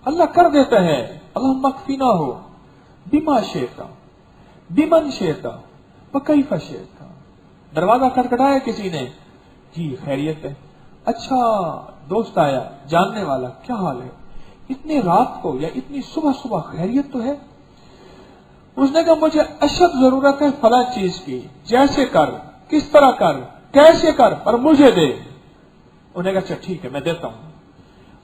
अल्लाह कर देता है। अल्लाह मकफीना हो बिमा शेता बिमन शेता व कैफा शेता। दरवाजा खटखटाया किसी ने, जी खैरियत है। अच्छा दोस्त आया जानने वाला, क्या हाल है? इतनी रात को या इतनी सुबह सुबह खैरियत तो है? उसने कहा मुझे अशद जरूरत है फला चीज की, जैसे कर, किस तरह कर, कैसे कर, पर मुझे दे। उन्हें कहा अच्छा ठीक है मैं देता हूं।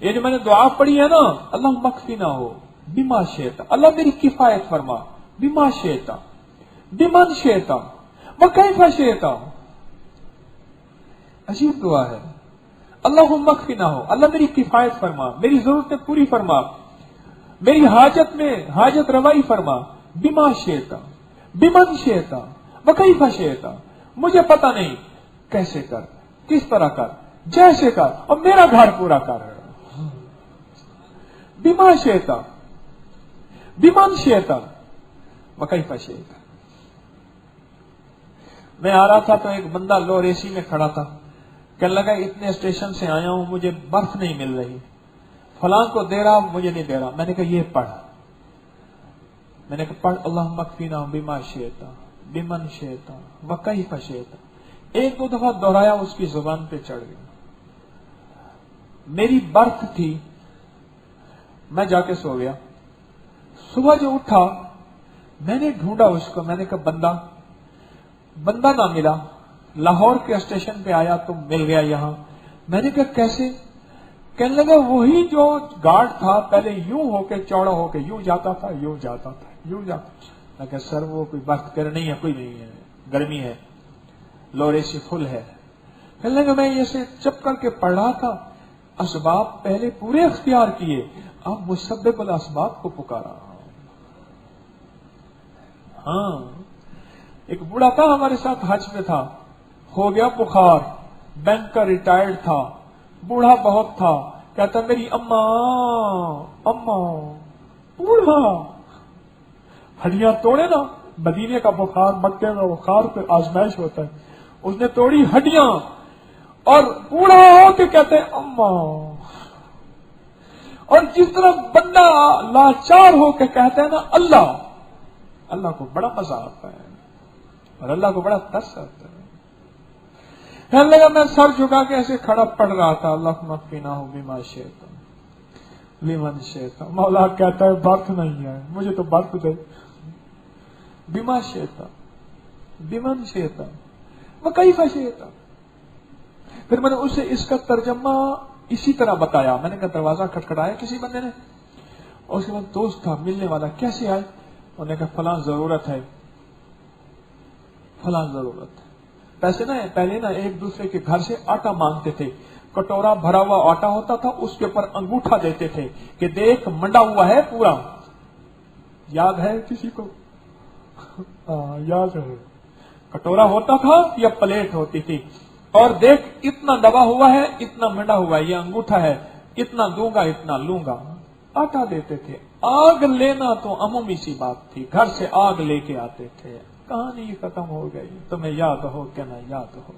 ये जो मैंने दुआ पढ़ी है ना, अल्लाह मकफीना हो बिमा शेता, अल्लाह मेरी किफायत फरमा, बिमा शेता बिमन शेता व कैफा शेता। अजीब दुआ है। अल्लाह मकफीना हो, अल्लाह मेरी किफायत फरमा, मेरी जरूरतें पूरी फरमा, मेरी हाजत में हाजत रवाई फरमा, बिमा शेता बिमन शेता व कैफा शेता। मुझे पता नहीं कैसे कर, किस तरह कर, जैसे कर, और मेरा घर पूरा कर। बिमा शेता बिमन शेता व कैफा शेता। मैं आ रहा था तो एक बंदा लो रेसी में खड़ा था, कहने लगा इतने स्टेशन से आया हूं मुझे बर्फ नहीं मिल रही, फलां को दे रहा मुझे नहीं दे रहा। मैंने कहा ये पढ़, मैंने कहा पढ़ अल्लाह मकफीना बिमा शेता बिमन शेता व कैफा शेता। एक दो दफा दोहराया, उसकी जुबान पे चढ़ गया। मेरी बर्थ थी, मैं जाके सो गया। सुबह जो उठा मैंने ढूंढा उसको, मैंने कहा बंदा ना मिला। लाहौर के स्टेशन पे आया तो मिल गया यहां। मैंने कहा कैसे? कहने लगा वही जो गार्ड था, पहले यूं होके चौड़ा होके यूं जाता था, यूं जाता था, यूं जाता। मैं कहा सर वो कोई बात कर नहीं है, कोई नहीं है, गर्मी है, लोरे से फुल है। कहने लगा मैं ऐसे चप करके पढ़ रहा था, असबाब पहले पूरे अख्तियार किए, अब मुसब्बिबुल असबाब को पुकारा। हाँ, एक बूढ़ा था हमारे साथ हज में था, हो गया बुखार, बैंक का रिटायर्ड था, बूढ़ा बहुत था, कहता मेरी अम्मा अम्मा, बूढ़ा हड्डियां तोड़े ना, मदीने का बुखार, मक्के में बुखार पे आजमाइश होता है, उसने तोड़ी हड्डियां और बूढ़ा हो के कहते अम्मा। और जिस तरह बंदा लाचार हो के कहते हैं ना अल्लाह, अल्लाह को बड़ा मजा आता है और अल्लाह को बड़ा तरस आता है। कहने लगा मैं सर झुका के ऐसे खड़ा पढ़ रहा था, अल्लाह मकफीना हो बिमा शेता बिमन शेता। मौला कहता है बर्फ नहीं है, मुझे तो बर्फ दे। बिमा शेता बिमन शेता व कैफा शेता। फिर मैंने उसे इसका तर्जमा इसी तरह बताया। मैंने कहा दरवाजा खटखटाया किसी बंदे ने, और उसके बाद दोस्त था मिलने वाला, कैसे आए? उन्होंने कहा फलां जरूरत है, फलां जरूरत है। पैसे ना पहले ना एक दूसरे के घर से आटा मांगते थे, कटोरा भरा हुआ आटा होता था, उसके ऊपर अंगूठा देते थे कि देख मंडा हुआ है पूरा। याद है किसी को? याद है। कटोरा होता था या प्लेट होती थी, और देख इतना दबा हुआ है, इतना मंडा हुआ है, ये अंगूठा है, इतना दूंगा इतना लूंगा। आटा देते थे। आग लेना तो अमूमी सी बात थी, घर से आग लेके आते थे। कहानी खत्म हो गई। तुम्हें याद हो क्या ना याद हो?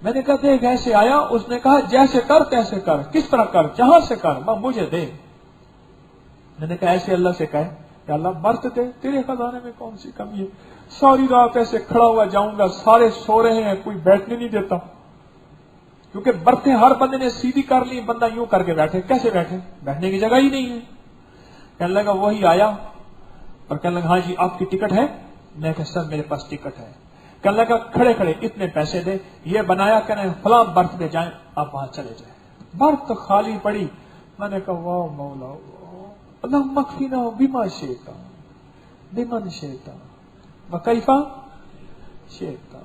मैंने कहा देख ऐसे आया, उसने कहा जैसे कर तैसे कर, किस तरह कर, जहां से कर, मुझे दे। मैंने कहा ऐसे अल्लाह से कहे अल्लाह बर्त दे, तेरे खजाने में कौन सी कमी है? सारी रात ऐसे खड़ा हुआ जाऊंगा, सारे सो रहे हैं, कोई बैठने नहीं देता, क्योंकि बर्तें हर बंदे ने सीधी कर ली, बंदा यूं करके बैठे, कैसे बैठे? बैठने की जगह ही नहीं है। कहने लगा वही आया और कहने लगा हाँ जी आपकी टिकट है? मैं कहा सर मेरे पास टिकट है। कहने लगा खड़े खड़े इतने पैसे दे, ये बनाया, कहने फलां बर्थ पे जाए, आप वहां चले जाए। बर्थ तो खाली पड़ी। मैंने कहा वाह मौला, अल्लाह मकफीना बिमा शेता बिमन शेता व कैफा शेता।